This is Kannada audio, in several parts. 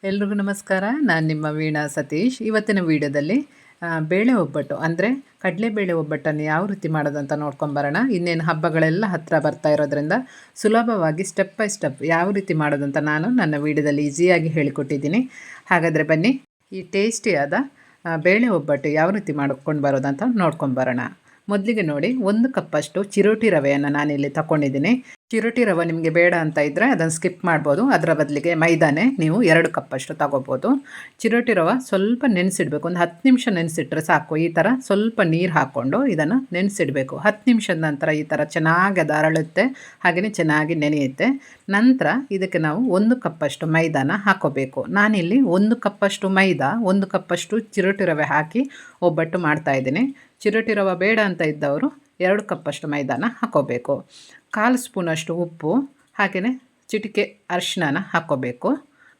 ಎಲ್ರಿಗೂ ನಮಸ್ಕಾರ. ನಾನು ನಿಮ್ಮ ವೀಣಾ ಸತೀಶ್. ಇವತ್ತಿನ ವಿಡಿಯೋದಲ್ಲಿ ಬೇಳೆ ಒಬ್ಬಟ್ಟು ಅಂದರೆ ಕಡಲೆಬೇಳೆ ಒಬ್ಬಟ್ಟನ್ನು ಯಾವ ರೀತಿ ಮಾಡೋದಂತ ನೋಡ್ಕೊಂಬರೋಣ. ಇನ್ನೇನು ಹಬ್ಬಗಳೆಲ್ಲ ಹತ್ತಿರ ಬರ್ತಾ ಇರೋದ್ರಿಂದ ಸುಲಭವಾಗಿ ಸ್ಟೆಪ್ ಬೈ ಸ್ಟೆಪ್ ಯಾವ ರೀತಿ ಮಾಡೋದಂತ ನಾನು ನನ್ನ ವಿಡಿಯೋದಲ್ಲಿ ಈಸಿಯಾಗಿ ಹೇಳಿಕೊಟ್ಟಿದ್ದೀನಿ. ಹಾಗಾದರೆ ಬನ್ನಿ ಈ ಟೇಸ್ಟಿಯಾದ ಬೇಳೆ ಒಬ್ಬಟ್ಟು ಯಾವ ರೀತಿ ಮಾಡ್ಕೊಂಡು ಬರೋದಂತ ನೋಡ್ಕೊಂಬರೋಣ. ಮೊದಲಿಗೆ ನೋಡಿ, 1 ಕಪ್ಪಷ್ಟು ಚಿರೋಟಿ ರವೆಯನ್ನು ನಾನಿಲ್ಲಿ ತಗೊಂಡಿದ್ದೀನಿ. ಚಿರೋಟಿ ರವೆ ನಿಮಗೆ ಬೇಡ ಅಂತ ಇದ್ದರೆ ಅದನ್ನು ಸ್ಕಿಪ್ ಮಾಡ್ಬೋದು. ಅದರ ಬದಲಿಗೆ ಮೈದಾನೆ ನೀವು 2 ಕಪ್ಪಷ್ಟು ತಗೋಬೋದು. ಚಿರೋಟಿ ರವೆ ಸ್ವಲ್ಪ ನೆನೆಸಿಡಬೇಕು. ಒಂದು 10 ನಿಮಿಷ ನೆನೆಸಿಟ್ರೆ ಸಾಕು. ಈ ಥರ ಸ್ವಲ್ಪ ನೀರು ಹಾಕ್ಕೊಂಡು ಇದನ್ನು ನೆನೆಸಿಡಬೇಕು. 10 ನಿಮಿಷದ ನಂತರ ಈ ಥರ ಚೆನ್ನಾಗಿ ಅದು ಅರಳುತ್ತೆ, ಹಾಗೆಯೇ ಚೆನ್ನಾಗಿ ನೆನೆಯುತ್ತೆ. ನಂತರ ಇದಕ್ಕೆ ನಾವು 1 ಕಪ್ಪಷ್ಟು ಮೈದಾನ ಹಾಕೋಬೇಕು. ನಾನಿಲ್ಲಿ 1 ಕಪ್ಪಷ್ಟು ಮೈದಾ, 1 ಕಪ್ಪಷ್ಟು ಚಿರೋಟಿ ರವೆ ಹಾಕಿ ಒಬ್ಬಟ್ಟು ಮಾಡ್ತಾಯಿದ್ದೀನಿ. ಚಿರೋಟಿ ರವೆ ಬೇಡ ಅಂತ ಇದ್ದವರು 2 ಕಪ್ಪಷ್ಟು ಮೈದಾನ ಹಾಕೋಬೇಕು. 1/4 ಸ್ಪೂನಷ್ಟು ಉಪ್ಪು, ಹಾಗೆಯೇ ಚಿಟಿಕೆ ಅರಿಶಿನ ಹಾಕ್ಕೋಬೇಕು.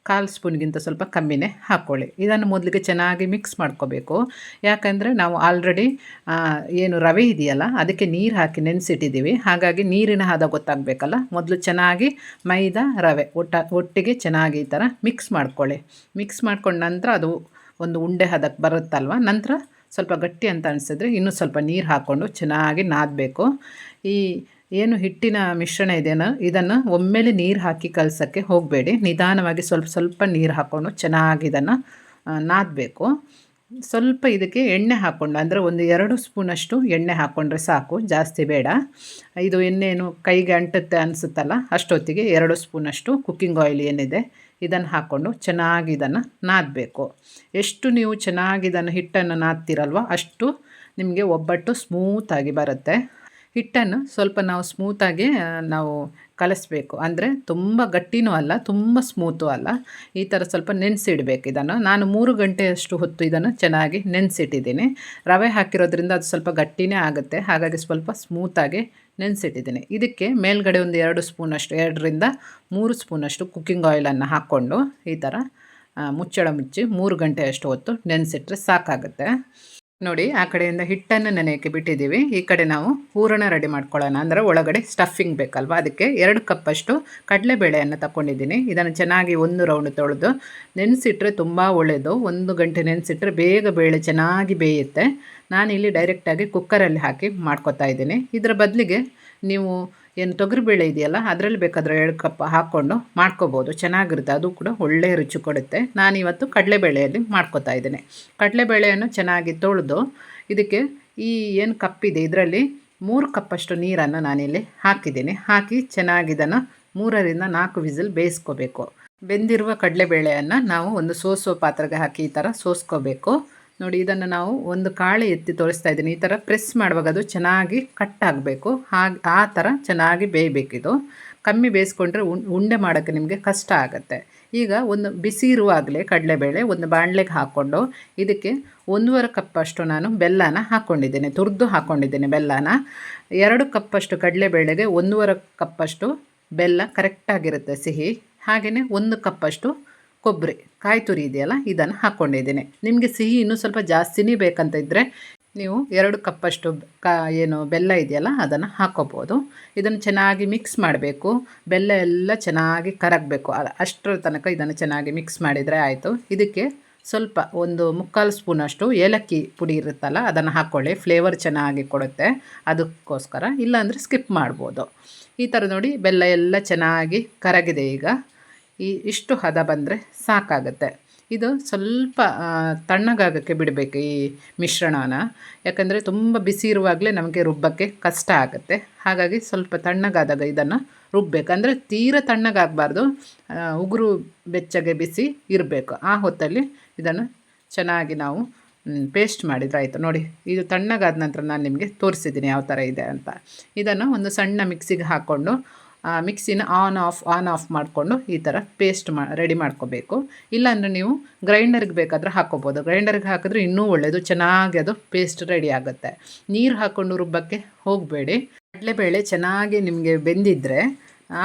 1/4 ಸ್ಪೂನ್ಗಿಂತ ಸ್ವಲ್ಪ ಕಮ್ಮಿನೇ ಹಾಕ್ಕೊಳ್ಳಿ. ಇದನ್ನು ಮೊದಲಿಗೆ ಚೆನ್ನಾಗಿ ಮಿಕ್ಸ್ ಮಾಡ್ಕೋಬೇಕು. ಯಾಕಂದರೆ ನಾವು ಆಲ್ರೆಡಿ ಏನು ರವೆ ಇದೆಯಲ್ಲ ಅದಕ್ಕೆ ನೀರು ಹಾಕಿ ನೆನೆಸಿಟ್ಟಿದ್ದೀವಿ. ಹಾಗಾಗಿ ನೀರಿನ ಹದ ಗೊತ್ತಾಗಬೇಕಲ್ಲ. ಮೊದಲು ಚೆನ್ನಾಗಿ ಮೈದಾ ರವೆ ಒಟ್ಟಿಗೆ ಚೆನ್ನಾಗಿ ಈ ಥರ ಮಿಕ್ಸ್ ಮಾಡ್ಕೊಳ್ಳಿ. ಮಿಕ್ಸ್ ಮಾಡ್ಕೊಂಡ ನಂತರ ಅದು ಒಂದು ಉಂಡೆ ಹದಕ್ಕೆ ಬರುತ್ತಲ್ವ, ನಂತರ ಸ್ವಲ್ಪ ಗಟ್ಟಿ ಅಂತ ಅನಿಸಿದ್ರೆ ಇನ್ನೂ ಸ್ವಲ್ಪ ನೀರು ಹಾಕ್ಕೊಂಡು ಚೆನ್ನಾಗಿ ನಾದಬೇಕು. ಈ ಏನು ಹಿಟ್ಟಿನ ಮಿಶ್ರಣ ಇದೆಯೋ ಇದನ್ನು ಒಮ್ಮೆಲೆ ನೀರು ಹಾಕಿ ಕಲಸೋಕ್ಕೆ ಹೋಗಬೇಡಿ. ನಿಧಾನವಾಗಿ ಸ್ವಲ್ಪ ಸ್ವಲ್ಪ ನೀರು ಹಾಕ್ಕೊಂಡು ಚೆನ್ನಾಗಿ ಇದನ್ನು ನಾದಬೇಕು. ಸ್ವಲ್ಪ ಇದಕ್ಕೆ ಎಣ್ಣೆ ಹಾಕ್ಕೊಂಡು, ಅಂದರೆ ಒಂದು 2 ಸ್ಪೂನಷ್ಟು ಎಣ್ಣೆ ಹಾಕ್ಕೊಂಡ್ರೆ ಸಾಕು, ಜಾಸ್ತಿ ಬೇಡ. ಇದು ಎಣ್ಣೆನು ಕೈಗೆ ಅಂಟುತ್ತೆ ಅನಿಸುತ್ತಲ್ಲ, ಅಷ್ಟೊತ್ತಿಗೆ 2 ಸ್ಪೂನಷ್ಟು ಕುಕ್ಕಿಂಗ್ ಆಯಿಲ್ ಏನಿದೆ ಇದನ್ನು ಹಾಕ್ಕೊಂಡು ಚೆನ್ನಾಗಿ ಇದನ್ನು ನಾದಬೇಕು. ಎಷ್ಟು ನೀವು ಚೆನ್ನಾಗಿ ಇದನ್ನು ಹಿಟ್ಟನ್ನು ನಾದ್ತಿರಲ್ವ ಅಷ್ಟು ನಿಮಗೆ ಒಬ್ಬಟ್ಟು ಸ್ಮೂತಾಗಿ ಬರುತ್ತೆ. ಹಿಟ್ಟನ್ನು ಸ್ವಲ್ಪ ನಾವು ಸ್ಮೂತಾಗಿ ನಾವು ಕಲಿಸ್ಬೇಕು. ಅಂದರೆ ತುಂಬ ಗಟ್ಟಿನೂ ಅಲ್ಲ, ತುಂಬ ಸ್ಮೂತು ಅಲ್ಲ. ಈ ಥರ ಸ್ವಲ್ಪ ನೆನೆಸಿಡಬೇಕು ಇದನ್ನು. ನಾನು 3 ಗಂಟೆಯಷ್ಟು ಹೊತ್ತು ಇದನ್ನು ಚೆನ್ನಾಗಿ ನೆನೆಸಿಟ್ಟಿದ್ದೀನಿ. ರವೆ ಹಾಕಿರೋದ್ರಿಂದ ಅದು ಸ್ವಲ್ಪ ಗಟ್ಟಿನೇ ಆಗುತ್ತೆ, ಹಾಗಾಗಿ ಸ್ವಲ್ಪ ಸ್ಮೂತಾಗಿ ನೆನೆಸಿಟ್ಟಿದ್ದೀನಿ. ಇದಕ್ಕೆ ಮೇಲ್ಗಡೆ ಒಂದು 2 ಸ್ಪೂನಷ್ಟು, 2ರಿಂದ 3 ಸ್ಪೂನಷ್ಟು ಕುಕ್ಕಿಂಗ್ ಆಯಿಲನ್ನು ಹಾಕ್ಕೊಂಡು ಈ ಥರ ಮುಚ್ಚಳ ಮುಚ್ಚಿ 3 ಗಂಟೆಯಷ್ಟು ಹೊತ್ತು ನೆನೆಸಿಟ್ರೆ ಸಾಕಾಗುತ್ತೆ. ನೋಡಿ, ಆ ಕಡೆಯಿಂದ ಹಿಟ್ಟನ್ನು ನೆನೆಯೋಕ್ಕೆ ಬಿಟ್ಟಿದ್ದೀವಿ. ಈ ಕಡೆ ನಾವು ಹೂರಣ ರೆಡಿ ಮಾಡ್ಕೊಳ್ಳೋಣ. ಅಂದರೆ ಒಳಗಡೆ ಸ್ಟಫಿಂಗ್ ಬೇಕಲ್ವ, ಅದಕ್ಕೆ 2 ಕಪ್ಪಷ್ಟು ಕಡಲೆಬೇಳೆಯನ್ನು ತಗೊಂಡಿದ್ದೀನಿ. ಇದನ್ನು ಚೆನ್ನಾಗಿ 1 ರೌಂಡ್ ತೊಳೆದು ನೆನೆಸಿಟ್ರೆ ತುಂಬ ಒಳ್ಳೆಯದು. 1 ಗಂಟೆ ನೆನೆಸಿಟ್ರೆ ಬೇಗ ಬೇಳೆ ಚೆನ್ನಾಗಿ ಬೇಯುತ್ತೆ. ನಾನಿಲ್ಲಿ ಡೈರೆಕ್ಟಾಗಿ ಕುಕ್ಕರಲ್ಲಿ ಹಾಕಿ ಮಾಡ್ಕೊತಾ ಇದ್ದೀನಿ. ಇದರ ಬದಲಿಗೆ ನೀವು ಏನು ತೊಗರಿಬೇಳೆ ಇದೆಯಲ್ಲ ಅದರಲ್ಲಿ ಬೇಕಾದರೆ 2 ಕಪ್ ಹಾಕ್ಕೊಂಡು ಮಾಡ್ಕೋಬೋದು, ಚೆನ್ನಾಗಿರುತ್ತೆ. ಅದು ಕೂಡ ಒಳ್ಳೆಯ ರುಚಿ ಕೊಡುತ್ತೆ. ನಾನಿವತ್ತು ಕಡಲೆಬೇಳೆಯಲ್ಲಿ ಮಾಡ್ಕೊತಾ ಇದ್ದೀನಿ. ಕಡಲೆಬೇಳೆಯನ್ನು ಚೆನ್ನಾಗಿ ತೊಳೆದು ಇದಕ್ಕೆ ಈ ಏನು ಕಪ್ಪಿದೆ ಇದರಲ್ಲಿ 3 ಕಪ್ಪಷ್ಟು ನೀರನ್ನು ನಾನಿಲ್ಲಿ ಹಾಕಿದ್ದೀನಿ. ಹಾಕಿ ಚೆನ್ನಾಗಿ ಇದನ್ನು 3ರಿಂದ 4 ವಿಸಿಲ್ ಬೇಯಿಸ್ಕೋಬೇಕು. ಬೆಂದಿರುವ ಕಡಲೆಬೇಳೆಯನ್ನು ನಾವು ಒಂದು ಸೋಸೋ ಪಾತ್ರೆಗೆ ಹಾಕಿ ಈ ಥರ ಸೋಸ್ಕೋಬೇಕು. ನೋಡಿ, ಇದನ್ನು ನಾವು ಒಂದು ಕಾಳು ಎತ್ತಿ ತೋರಿಸ್ತಾ ಇದ್ದೀನಿ. ಈ ಥರ ಪ್ರೆಸ್ ಮಾಡುವಾಗ ಅದು ಚೆನ್ನಾಗಿ ಕಟ್ ಆಗಬೇಕು. ಆ ಥರ ಚೆನ್ನಾಗಿ ಬೇಯಬೇಕಿದು. ಕಮ್ಮಿ ಬೇಯಿಸ್ಕೊಂಡ್ರೆ ಉಂಡೆ ಮಾಡೋಕ್ಕೆ ನಿಮಗೆ ಕಷ್ಟ ಆಗುತ್ತೆ. ಈಗ ಒಂದು ಬಿಸಿ ಇರುವಾಗಲೇ ಕಡಲೆಬೇಳೆ ಒಂದು ಬಾಣಲೆಗೆ ಹಾಕ್ಕೊಂಡು ಇದಕ್ಕೆ 1.5 ಕಪ್ಪಷ್ಟು ನಾನು ಬೆಲ್ಲನ ಹಾಕ್ಕೊಂಡಿದ್ದೇನೆ, ತುರಿದು ಹಾಕ್ಕೊಂಡಿದ್ದೇನೆ ಬೆಲ್ಲನ. 2 ಕಪ್ಪಷ್ಟು ಕಡಲೆಬೇಳೆಗೆ 1.5 ಕಪ್ಪಷ್ಟು ಬೆಲ್ಲ ಕರೆಕ್ಟಾಗಿರುತ್ತೆ ಸಿಹಿ. ಹಾಗೆಯೇ 1 ಕಪ್ಪಷ್ಟು ಕೊಬ್ಬರಿ ಕಾಯಿ ತುರಿ ಇದೆಯಲ್ಲ ಇದನ್ನು ಹಾಕ್ಕೊಂಡಿದ್ದೀನಿ. ನಿಮಗೆ ಸಿಹಿ ಇನ್ನೂ ಸ್ವಲ್ಪ ಜಾಸ್ತಿನೇ ಬೇಕಂತ ಇದ್ದರೆ ನೀವು 2 ಕಪ್ಪಷ್ಟು ಏನು ಬೆಲ್ಲ ಇದೆಯಲ್ಲ ಅದನ್ನು ಹಾಕ್ಕೋಬೋದು. ಇದನ್ನು ಚೆನ್ನಾಗಿ ಮಿಕ್ಸ್ ಮಾಡಬೇಕು. ಬೆಲ್ಲ ಎಲ್ಲ ಚೆನ್ನಾಗಿ ಕರಗಬೇಕು. ಅಷ್ಟರ ತನಕ ಇದನ್ನು ಚೆನ್ನಾಗಿ ಮಿಕ್ಸ್ ಮಾಡಿದರೆ ಆಯಿತು. ಇದಕ್ಕೆ ಸ್ವಲ್ಪ ಒಂದು 3/4 ಸ್ಪೂನಷ್ಟು ಏಲಕ್ಕಿ ಪುಡಿ ಇರುತ್ತಲ್ಲ ಅದನ್ನು ಹಾಕ್ಕೊಳ್ಳಿ, ಫ್ಲೇವರ್ ಚೆನ್ನಾಗಿ ಕೊಡುತ್ತೆ ಅದಕ್ಕೋಸ್ಕರ. ಇಲ್ಲಾಂದರೆ ಸ್ಕಿಪ್ ಮಾಡ್ಬೋದು. ಈ ಥರ ನೋಡಿ, ಬೆಲ್ಲ ಎಲ್ಲ ಚೆನ್ನಾಗಿ ಕರಗಿದೆ. ಈಗ ಇಷ್ಟು ಹದ ಬಂದರೆ ಸಾಕಾಗುತ್ತೆ. ಇದು ಸ್ವಲ್ಪ ತಣ್ಣಗಾಗೋಕ್ಕೆ ಬಿಡಬೇಕು ಈ ಮಿಶ್ರಣನ. ಯಾಕಂದರೆ ತುಂಬ ಬಿಸಿ ಇರುವಾಗಲೇ ನಮಗೆ ರುಬ್ಬಕ್ಕೆ ಕಷ್ಟ ಆಗುತ್ತೆ. ಹಾಗಾಗಿ ಸ್ವಲ್ಪ ತಣ್ಣಗಾದಾಗ ಇದನ್ನು ರುಬ್ಬಬೇಕು. ಅಂದರೆ ತೀರ ತಣ್ಣಗಾಗಬಾರ್ದು, ಉಗುರು ಬೆಚ್ಚಗೆ ಬಿಸಿ ಇರಬೇಕು. ಆ ಹೊತ್ತಲ್ಲಿ ಇದನ್ನು ಚೆನ್ನಾಗಿ ನಾವು ಪೇಸ್ಟ್ ಮಾಡಿದರೆ ಆಯಿತು. ನೋಡಿ, ಇದು ತಣ್ಣಗಾದ ನಂತರ ನಾನು ನಿಮಗೆ ತೋರಿಸಿದ್ದೀನಿ ಯಾವ ಥರ ಇದೆ ಅಂತ. ಇದನ್ನು ಒಂದು ಸಣ್ಣ ಮಿಕ್ಸಿಗೆ ಹಾಕ್ಕೊಂಡು ಮಿಕ್ಸಿನ ಆನ್ ಆಫ್ ಮಾಡಿಕೊಂಡು ಈ ಥರ ಪೇಸ್ಟ್ ರೆಡಿ ಮಾಡ್ಕೋಬೇಕು. ಇಲ್ಲಾಂದರೆ ನೀವು ಗ್ರೈಂಡರ್ಗೆ ಬೇಕಾದರೆ ಹಾಕ್ಕೋಬೋದು. ಗ್ರೈಂಡರ್ಗೆ ಹಾಕಿದ್ರೆ ಇನ್ನೂ ಒಳ್ಳೆಯದು, ಚೆನ್ನಾಗಿ ಅದು ಪೇಸ್ಟ್ ರೆಡಿ ಆಗುತ್ತೆ. ನೀರು ಹಾಕ್ಕೊಂಡು ರುಬ್ಬಕ್ಕೆ ಹೋಗಬೇಡಿ. ಕಡಲೆಬೇಳೆ ಚೆನ್ನಾಗಿ ನಿಮಗೆ ಬೆಂದಿದ್ದರೆ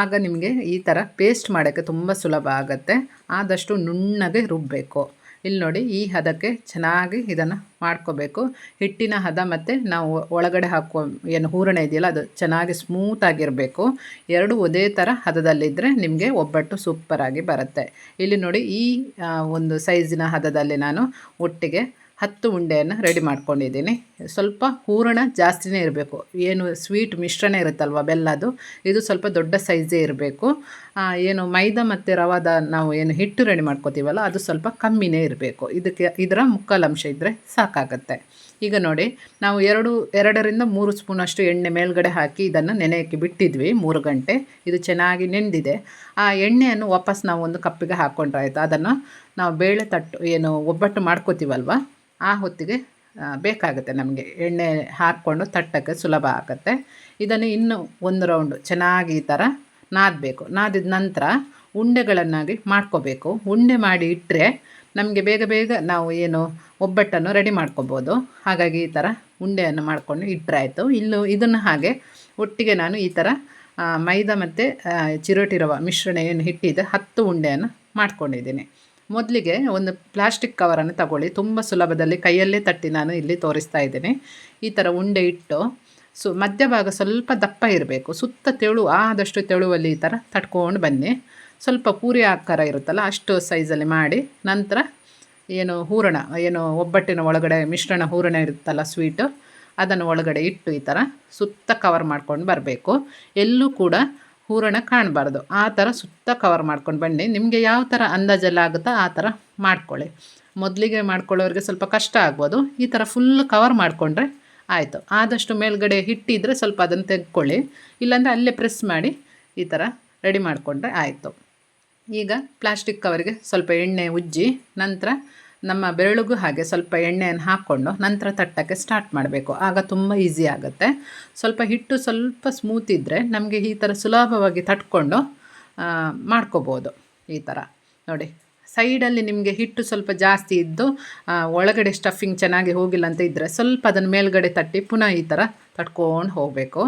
ಆಗ ನಿಮಗೆ ಈ ಥರ ಪೇಸ್ಟ್ ಮಾಡೋಕ್ಕೆ ತುಂಬ ಸುಲಭ ಆಗುತ್ತೆ. ಆದಷ್ಟು ನುಣ್ಣಗೆ ರುಬ್ಬಬೇಕು. ಇಲ್ಲಿ ನೋಡಿ ಈ ಹದಕ್ಕೆ ಚೆನ್ನಾಗಿ ಇದನ್ನು ಮಾಡ್ಕೋಬೇಕು. ಹಿಟ್ಟಿನ ಹದ ಮತ್ತು ನಾವು ಒಳಗಡೆ ಹಾಕುವ ಏನು ಹೂರಣ ಇದೆಯಲ್ಲ ಅದು ಚೆನ್ನಾಗಿ ಸ್ಮೂತಾಗಿರಬೇಕು. ಎರಡು ಒಂದೇ ಥರ ಹದದಲ್ಲಿದ್ದರೆ ನಿಮಗೆ ಒಬ್ಬಟ್ಟು ಸೂಪರಾಗಿ ಬರುತ್ತೆ. ಇಲ್ಲಿ ನೋಡಿ ಈ ಒಂದು ಸೈಜಿನ ಹದದಲ್ಲಿ ನಾನು ಒಟ್ಟಿಗೆ 10 ಉಂಡೆಯನ್ನು ರೆಡಿ ಮಾಡ್ಕೊಂಡಿದ್ದೀನಿ. ಸ್ವಲ್ಪ ಹೂರಣ ಜಾಸ್ತಿನೇ ಇರಬೇಕು. ಏನು ಸ್ವೀಟ್ ಮಿಶ್ರಣ ಇರುತ್ತಲ್ವ ಬೆಲ್ಲದು, ಇದು ಸ್ವಲ್ಪ ದೊಡ್ಡ ಸೈಜೇ ಇರಬೇಕು. ಏನು ಮೈದಾ ಮತ್ತು ರವಾದ ನಾವು ಏನು ಹಿಟ್ಟು ರೆಡಿ ಮಾಡ್ಕೋತೀವಲ್ಲ ಅದು ಸ್ವಲ್ಪ ಕಮ್ಮಿನೇ ಇರಬೇಕು. ಇದರ ಮುಕ್ಕಾಲು ಅಂಶ ಇದ್ದರೆ ಸಾಕಾಗತ್ತೆ. ಈಗ ನೋಡಿ ನಾವು 2-3 ಸ್ಪೂನಷ್ಟು ಎಣ್ಣೆ ಮೇಲ್ಗಡೆ ಹಾಕಿ ಇದನ್ನು ನೆನೆಯೋಕ್ಕೆ ಬಿಟ್ಟಿದ್ವಿ 3 ಗಂಟೆ. ಇದು ಚೆನ್ನಾಗಿ ನೆಂದಿದೆ. ಆ ಎಣ್ಣೆಯನ್ನು ವಾಪಸ್ ನಾವು ಒಂದು ಕಪ್ಪಿಗೆ ಹಾಕ್ಕೊಂಡ್ರೆ ಆಯಿತು. ಅದನ್ನು ನಾವು ಬೇಳೆ ತಟ್ಟು ಏನು ಒಬ್ಬಟ್ಟು ಮಾಡ್ಕೋತೀವಲ್ವ ಆ ಹೊತ್ತಿಗೆ ಬೇಕಾಗುತ್ತೆ ನಮಗೆ. ಎಣ್ಣೆ ಹಾಕ್ಕೊಂಡು ತಟ್ಟಕ್ಕೆ ಸುಲಭ ಆಗುತ್ತೆ. ಇದನ್ನು ಇನ್ನೂ ಒಂದು ರೌಂಡು ಚೆನ್ನಾಗಿ ಈ ಥರ ನಾದಬೇಕು. ನಾದಿದ ನಂತರ ಉಂಡೆಗಳನ್ನಾಗಿ ಮಾಡ್ಕೋಬೇಕು. ಉಂಡೆ ಮಾಡಿ ಇಟ್ಟರೆ ನಮಗೆ ಬೇಗ ಬೇಗ ನಾವು ಏನು ಒಬ್ಬಟ್ಟನ್ನು ರೆಡಿ ಮಾಡ್ಕೋಬೋದು. ಹಾಗಾಗಿ ಈ ಥರ ಉಂಡೆಯನ್ನು ಮಾಡಿಕೊಂಡು ಇಟ್ಟರೆ ಆಯಿತು. ಇದನ್ನು ಹಾಗೆ ಒಟ್ಟಿಗೆ ನಾನು ಈ ಥರ ಮೈದಾ ಮತ್ತು ಚಿರೋಟಿ ರವೆ ಮಿಶ್ರಣ ಏನು ಹಿಟ್ಟಿದೆ 10 ಉಂಡೆಯನ್ನು ಮಾಡ್ಕೊಂಡಿದ್ದೀನಿ. ಮೊದಲಿಗೆ ಒಂದು ಪ್ಲಾಸ್ಟಿಕ್ ಕವರನ್ನು ತಗೊಳ್ಳಿ. ತುಂಬ ಸುಲಭದಲ್ಲಿ ಕೈಯಲ್ಲೇ ತಟ್ಟಿ ನಾನು ಇಲ್ಲಿ ತೋರಿಸ್ತಾ ಇದ್ದೀನಿ. ಈ ಥರ ಉಂಡೆ ಇಟ್ಟು ಮಧ್ಯಭಾಗ ಸ್ವಲ್ಪ ದಪ್ಪ ಇರಬೇಕು. ಸುತ್ತ ಆದಷ್ಟು ತೆಳುವಲ್ಲಿ ಈ ಥರ ತಟ್ಕೊಂಡು ಬನ್ನಿ. ಸ್ವಲ್ಪ ಪೂರಿ ಆಕಾರ ಇರುತ್ತಲ್ಲ ಅಷ್ಟು ಸೈಜಲ್ಲಿ ಮಾಡಿ ನಂತರ ಏನು ಹೂರಣ ಏನು ಒಬ್ಬಟ್ಟಿನ ಒಳಗಡೆ ಮಿಶ್ರಣ ಹೂರಣ ಇರುತ್ತಲ್ಲ ಸ್ವೀಟು ಅದನ್ನು ಒಳಗಡೆ ಇಟ್ಟು ಈ ಥರ ಸುತ್ತ ಕವರ್ ಮಾಡ್ಕೊಂಡು ಬರಬೇಕು. ಎಲ್ಲೂ ಕೂಡ ಹೂರಣ ಕಾಣಬಾರ್ದು. ಆ ಥರ ಸುತ್ತ ಕವರ್ ಮಾಡ್ಕೊಂಡು ಬನ್ನಿ. ನಿಮಗೆ ಯಾವ ಥರ ಅಂದಾಜೆಲ್ಲ ಆಗುತ್ತೋ ಆ ಥರ ಮಾಡ್ಕೊಳ್ಳಿ. ಮೊದಲಿಗೆ ಮಾಡ್ಕೊಳ್ಳೋರಿಗೆ ಸ್ವಲ್ಪ ಕಷ್ಟ ಆಗ್ಬೋದು. ಈ ಥರ ಫುಲ್ ಕವರ್ ಮಾಡಿಕೊಂಡ್ರೆ ಆಯಿತು. ಆದಷ್ಟು ಮೇಲ್ಗಡೆ ಹಿಟ್ಟಿದ್ರೆ ಸ್ವಲ್ಪ ಅದನ್ನು ತೆಗೆದುಕೊಳ್ಳಿ. ಇಲ್ಲಾಂದರೆ ಅಲ್ಲೇ ಪ್ರೆಸ್ ಮಾಡಿ ಈ ಥರ ರೆಡಿ ಮಾಡಿಕೊಂಡ್ರೆ ಆಯಿತು. ಈಗ ಪ್ಲಾಸ್ಟಿಕ್ ಕವರಿಗೆ ಸ್ವಲ್ಪ ಎಣ್ಣೆ ಉಜ್ಜಿ ನಂತರ ನಮ್ಮ ಬೆರಳಿಗೂ ಹಾಗೆ ಸ್ವಲ್ಪ ಎಣ್ಣೆಯನ್ನು ಹಾಕ್ಕೊಂಡು ನಂತರ ತಟ್ಟಕ್ಕೆ ಸ್ಟಾರ್ಟ್ ಮಾಡಬೇಕು. ಆಗ ತುಂಬ ಈಸಿ ಆಗುತ್ತೆ. ಸ್ವಲ್ಪ ಹಿಟ್ಟು ಸ್ವಲ್ಪ ಸ್ಮೂತ್ ಇದ್ದರೆ ನಮಗೆ ಈ ಥರ ಸುಲಭವಾಗಿ ತಟ್ಕೊಂಡು ಮಾಡ್ಕೋಬೋದು. ಈ ಥರ ನೋಡಿ ಸೈಡಲ್ಲಿ ನಿಮಗೆ ಹಿಟ್ಟು ಸ್ವಲ್ಪ ಜಾಸ್ತಿ ಇದ್ದು ಒಳಗಡೆ ಸ್ಟಫಿಂಗ್ ಚೆನ್ನಾಗಿ ಹೋಗಿಲ್ಲ ಅಂತ ಇದ್ದರೆ ಸ್ವಲ್ಪ ಅದನ್ನು ಮೇಲ್ಗಡೆ ತಟ್ಟಿ ಪುನಃ ಈ ಥರ ತಟ್ಕೊಂಡು ಹೋಗಬೇಕು.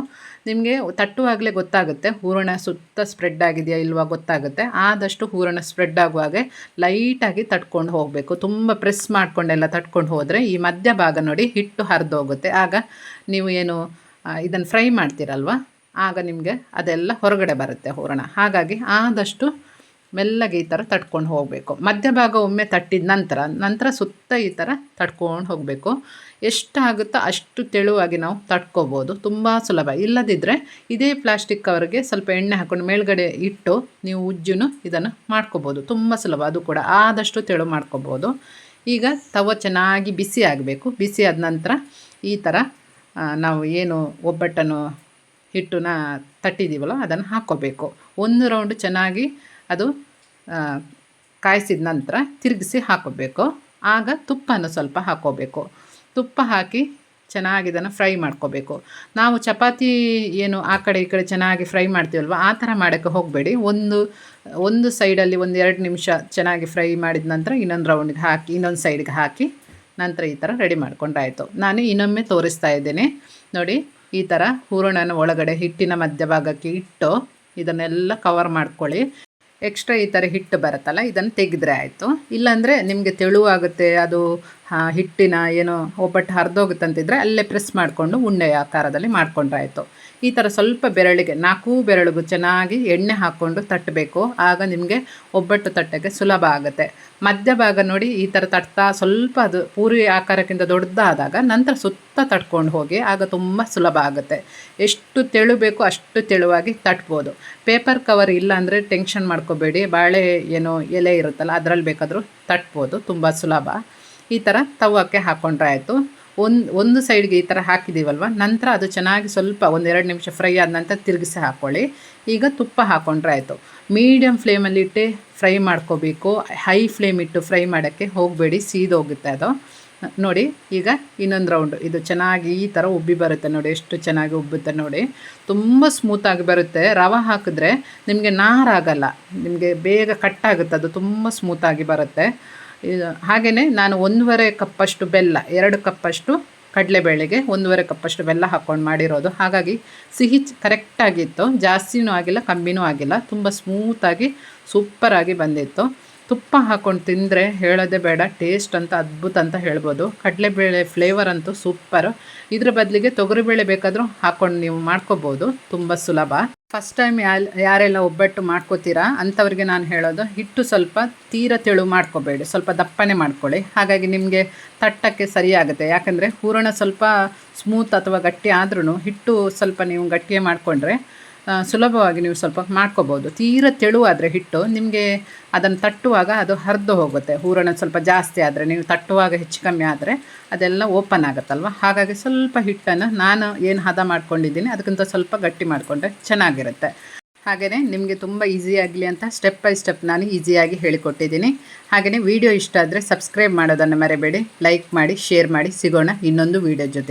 ನಿಮಗೆ ತಟ್ಟುವಾಗಲೇ ಗೊತ್ತಾಗುತ್ತೆ ಹೂರಣ ಸುತ್ತ ಸ್ಪ್ರೆಡ್ ಆಗಿದೆಯಾ ಇಲ್ವಾ ಗೊತ್ತಾಗುತ್ತೆ. ಆದಷ್ಟು ಹೂರಣ ಸ್ಪ್ರೆಡ್ ಆಗುವಾಗೆ ಲೈಟಾಗಿ ತಟ್ಕೊಂಡು ಹೋಗಬೇಕು. ತುಂಬ ಪ್ರೆಸ್ ಮಾಡಿಕೊಂಡೆಲ್ಲ ತಟ್ಕೊಂಡು ಹೋದರೆ ಈ ಮಧ್ಯಭಾಗ ನೋಡಿ ಹಿಟ್ಟು ಹರಿದೋಗುತ್ತೆ. ಆಗ ನೀವು ಏನು ಇದನ್ನು ಫ್ರೈ ಮಾಡ್ತೀರಲ್ವ ಆಗ ನಿಮಗೆ ಅದೆಲ್ಲ ಹೊರಗಡೆ ಬರುತ್ತೆ ಹೂರಣ. ಹಾಗಾಗಿ ಆದಷ್ಟು ಮೆಲ್ಲಗೆ ಈ ಥರ ತಟ್ಕೊಂಡು ಹೋಗಬೇಕು. ಮಧ್ಯಭಾಗ ಒಮ್ಮೆ ತಟ್ಟಿದ ನಂತರ ಸುತ್ತ ಈ ಥರ ತಟ್ಕೊಂಡು ಹೋಗಬೇಕು. ಎಷ್ಟಾಗುತ್ತೋ ಅಷ್ಟು ತೆಳುವಾಗಿ ನಾವು ತಟ್ಕೋಬೋದು. ತುಂಬ ಸುಲಭ. ಇಲ್ಲದಿದ್ದರೆ ಇದೇ ಪ್ಲಾಸ್ಟಿಕ್ ಕವರ್ಗೆ ಸ್ವಲ್ಪ ಎಣ್ಣೆ ಹಾಕ್ಕೊಂಡು ಮೇಲ್ಗಡೆ ಇಟ್ಟು ನೀವು ಉಜ್ಜುನು ಇದನ್ನು ಮಾಡ್ಕೋಬೋದು. ತುಂಬ ಸುಲಭ. ಅದು ಕೂಡ ಆದಷ್ಟು ತೆಳು ಮಾಡ್ಕೋಬೋದು. ಈಗ ತವ ಚೆನ್ನಾಗಿ ಬಿಸಿ ಆಗಬೇಕು. ಬಿಸಿ ಆದ ನಂತರ ಈ ಥರ ನಾವು ಏನು ಒಬ್ಬಟ್ಟನ್ನು ಹಿಟ್ಟನ್ನ ತಟ್ಟಿದ್ದೀವಲ್ಲ ಅದನ್ನು ಹಾಕ್ಕೋಬೇಕು. ಒಂದು ರೌಂಡು ಚೆನ್ನಾಗಿ ಅದು ಕಾಯಿಸಿದ ನಂತರ ತಿರುಗಿಸಿ ಹಾಕೋಬೇಕು. ಆಗ ತುಪ್ಪನ ಸ್ವಲ್ಪ ಹಾಕ್ಕೋಬೇಕು. ತುಪ್ಪ ಹಾಕಿ ಚೆನ್ನಾಗಿ ಇದನ್ನು ಫ್ರೈ ಮಾಡ್ಕೋಬೇಕು. ನಾವು ಚಪಾತಿ ಏನು ಆ ಕಡೆ ಈ ಕಡೆ ಚೆನ್ನಾಗಿ ಫ್ರೈ ಮಾಡ್ತೀವಲ್ವ ಆ ಥರ ಮಾಡೋಕ್ಕೆ ಹೋಗಬೇಡಿ. ಒಂದು ಸೈಡಲ್ಲಿ 1-2 ನಿಮಿಷ ಚೆನ್ನಾಗಿ ಫ್ರೈ ಮಾಡಿದ ನಂತರ ಇನ್ನೊಂದು ರೌಂಡಿಗೆ ಹಾಕಿ ಇನ್ನೊಂದು ಸೈಡ್ಗೆ ಹಾಕಿ ನಂತರ ಈ ಥರ ರೆಡಿ ಮಾಡ್ಕೊಂಡ್ರಾಯಿತು. ನಾನು ಇನ್ನೊಮ್ಮೆ ತೋರಿಸ್ತಾ ಇದ್ದೇನೆ ನೋಡಿ. ಈ ಥರ ಹೂರಣನ ಒಳಗಡೆ ಹಿಟ್ಟಿನ ಮಧ್ಯಭಾಗಕ್ಕೆ ಇಟ್ಟು ಇದನ್ನೆಲ್ಲ ಕವರ್ ಮಾಡ್ಕೊಳ್ಳಿ. ಎಕ್ಸ್ಟ್ರಾ ಈ ಥರ ಹಿಟ್ಟು ಬರುತ್ತಲ್ಲ ಇದನ್ನು ತೆಗೆದ್ರೆ ಆಯಿತು. ಇಲ್ಲಾಂದರೆ ನಿಮಗೆ ತೆಳುವಾಗುತ್ತೆ ಅದು ಹಿಟ್ಟಿನ ಏನೋ ಒಬ್ಬಟ್ಟು ಹರಿದೋಗುತ್ತೆ ಅಂತಿದ್ರೆ ಅಲ್ಲೇ ಪ್ರೆಸ್ ಮಾಡಿಕೊಂಡು ಉಂಡೆ ಆಕಾರದಲ್ಲಿ ಮಾಡ್ಕೊಂಡ್ರೆ ಆಯಿತು. ಈ ಥರ ಸ್ವಲ್ಪ ಬೆರಳಿಗೆ 4 ಬೆರಳಿಗೂ ಚೆನ್ನಾಗಿ ಎಣ್ಣೆ ಹಾಕ್ಕೊಂಡು ತಟ್ಟಬೇಕು. ಆಗ ನಿಮಗೆ ಒಬ್ಬಟ್ಟು ತಟ್ಟಕ್ಕೆ ಸುಲಭ ಆಗುತ್ತೆ. ಮಧ್ಯಭಾಗ ನೋಡಿ ಈ ಥರ ತಟ್ತಾ ಸ್ವಲ್ಪ ಅದು ಪೂರಿ ಆಕಾರಕ್ಕಿಂತ ದೊಡ್ಡದಾದಾಗ ನಂತರ ಸುತ್ತ ತಟ್ಕೊಂಡು ಹೋಗಿ ಆಗ ತುಂಬ ಸುಲಭ ಆಗುತ್ತೆ. ಎಷ್ಟು ತೆಳು ಬೇಕೋ ಅಷ್ಟು ತೆಳುವಾಗಿ ತಟ್ಬೋದು. ಪೇಪರ್ ಕವರ್ ಇಲ್ಲ ಅಂದರೆ ಟೆನ್ಷನ್ ಮಾಡ್ಕೋಬೇಡಿ. ಬಾಳೆ ಏನೋ ಎಲೆ ಇರುತ್ತಲ್ಲ ಅದರಲ್ಲಿ ಬೇಕಾದರೂ ತಟ್ಬೋದು. ತುಂಬ ಸುಲಭ. ಈ ಥರ ತವಕ್ಕೆ ಹಾಕ್ಕೊಂಡ್ರೆ ಆಯಿತು. ಒಂದು ಸೈಡ್ಗೆ ಈ ಥರ ಹಾಕಿದ್ದೀವಲ್ವ ನಂತರ ಅದು ಚೆನ್ನಾಗಿ ಸ್ವಲ್ಪ 1-2 ನಿಮಿಷ ಫ್ರೈ ಆದ ನಂತರ ತಿರುಗಿಸಿ ಹಾಕ್ಕೊಳ್ಳಿ. ಈಗ ತುಪ್ಪ ಹಾಕ್ಕೊಂಡ್ರೆ ಆಯಿತು. ಮೀಡಿಯಮ್ ಫ್ಲೇಮಲ್ಲಿ ಇಟ್ಟೆ ಫ್ರೈ ಮಾಡ್ಕೋಬೇಕು. ಹೈ ಫ್ಲೇಮ್ ಇಟ್ಟು ಫ್ರೈ ಮಾಡೋಕ್ಕೆ ಹೋಗಬೇಡಿ, ಸೀದೋಗುತ್ತೆ ಅದು. ನೋಡಿ ಈಗ ಇನ್ನೊಂದು ರೌಂಡು ಇದು ಚೆನ್ನಾಗಿ ಈ ಥರ ಉಬ್ಬಿ ಬರುತ್ತೆ ನೋಡಿ. ಎಷ್ಟು ಚೆನ್ನಾಗಿ ಉಬ್ಬುತ್ತೆ ನೋಡಿ. ತುಂಬ ಸ್ಮೂತಾಗಿ ಬರುತ್ತೆ. ರವೆ ಹಾಕಿದ್ರೆ ನಿಮಗೆ ನಾರಾಗಲ್ಲ, ನಿಮಗೆ ಬೇಗ ಕಟ್ಟಾಗುತ್ತೆ. ಅದು ತುಂಬ ಸ್ಮೂತಾಗಿ ಬರುತ್ತೆ. ಹಾಗೆಯೇ ನಾನು 1.5 ಕಪ್ಪಷ್ಟು ಬೆಲ್ಲ, 2 ಕಪ್ಪಷ್ಟು ಕಡಲೆಬೇಳೆಗೆ 1.5 ಕಪ್ಪಷ್ಟು ಬೆಲ್ಲ ಹಾಕ್ಕೊಂಡು ಮಾಡಿರೋದು. ಹಾಗಾಗಿ ಸಿಹಿ ಕರೆಕ್ಟಾಗಿತ್ತು. ಜಾಸ್ತಿನೂ ಆಗಿಲ್ಲ ಕಮ್ಮಿನೂ ಆಗಿಲ್ಲ. ತುಂಬ ಸ್ಮೂತಾಗಿ ಸೂಪರಾಗಿ ಬಂದಿತ್ತು. ತುಪ್ಪ ಹಾಕ್ಕೊಂಡು ತಿಂದರೆ ಹೇಳೋದೇ ಬೇಡ, ಟೇಸ್ಟ್ ಅಂತ ಅದ್ಭುತ ಅಂತ ಹೇಳ್ಬೋದು. ಕಡಲೆಬೇಳೆ ಫ್ಲೇವರ್ ಅಂತೂ ಸೂಪರು. ಇದ್ರ ಬದಲಿಗೆ ತೊಗರಿಬೇಳೆ ಬೇಕಾದರೂ ಹಾಕ್ಕೊಂಡು ನೀವು ಮಾಡ್ಕೋಬೋದು, ತುಂಬ ಸುಲಭ. ಫಸ್ಟ್ ಟೈಮ್ ಯಾರೆಲ್ಲ ಒಬ್ಬಟ್ಟು ಮಾಡ್ಕೋತೀರಾ ಅಂಥವ್ರಿಗೆ ನಾನು ಹೇಳೋದು, ಹಿಟ್ಟು ಸ್ವಲ್ಪ ತೀರ ತೆಳು ಮಾಡ್ಕೋಬೇಡಿ, ಸ್ವಲ್ಪ ದಪ್ಪನೆ ಮಾಡ್ಕೊಳ್ಳಿ. ಹಾಗಾಗಿ ನಿಮಗೆ ತಟ್ಟಕ್ಕೆ ಸರಿಯಾಗುತ್ತೆ. ಯಾಕಂದರೆ ಹೂರಣ ಸ್ವಲ್ಪ ಸ್ಮೂತ್ ಅಥವಾ ಗಟ್ಟಿ ಆದ್ರೂ ಹಿಟ್ಟು ಸ್ವಲ್ಪ ನೀವು ಗಟ್ಟಿಯೇ ಮಾಡಿಕೊಂಡ್ರೆ ಸುಲಭವಾಗಿ ನೀವು ಸ್ವಲ್ಪ ಮಾಡ್ಕೋಬೋದು. ತೀರ ತೆಳುವಾದರೆ ಹಿಟ್ಟು ನಿಮಗೆ ಅದನ್ನು ತಟ್ಟುವಾಗ ಅದು ಹರಿದು ಹೋಗುತ್ತೆ. ಹೂರಣ ಸ್ವಲ್ಪ ಜಾಸ್ತಿ ಆದರೆ, ನೀವು ತಟ್ಟುವಾಗ ಹೆಚ್ಚು ಕಮ್ಮಿ ಆದರೆ ಅದೆಲ್ಲ ಓಪನ್ ಆಗುತ್ತಲ್ವ. ಹಾಗಾಗಿ ಸ್ವಲ್ಪ ಹಿಟ್ಟನ್ನು ನಾನು ಏನು ಹದ ಮಾಡ್ಕೊಂಡಿದ್ದೀನಿ ಅದಕ್ಕಿಂತ ಸ್ವಲ್ಪ ಗಟ್ಟಿ ಮಾಡಿಕೊಂಡ್ರೆ ಚೆನ್ನಾಗಿರುತ್ತೆ. ಹಾಗೆಯೇ ನಿಮಗೆ ತುಂಬ ಈಸಿ ಆಗಲಿ ಅಂತ ಸ್ಟೆಪ್ ಬೈ ಸ್ಟೆಪ್ ನಾನು ಈಸಿಯಾಗಿ ಹೇಳಿಕೊಟ್ಟಿದ್ದೀನಿ. ಹಾಗೆಯೇ ವಿಡಿಯೋ ಇಷ್ಟ ಆದರೆ ಸಬ್ಸ್ಕ್ರೈಬ್ ಮಾಡೋದನ್ನು ಮರೆಯಬೇಡಿ, ಲೈಕ್ ಮಾಡಿ, ಶೇರ್ ಮಾಡಿ. ಸಿಗೋಣ ಇನ್ನೊಂದು ವಿಡಿಯೋ ಜೊತೆ.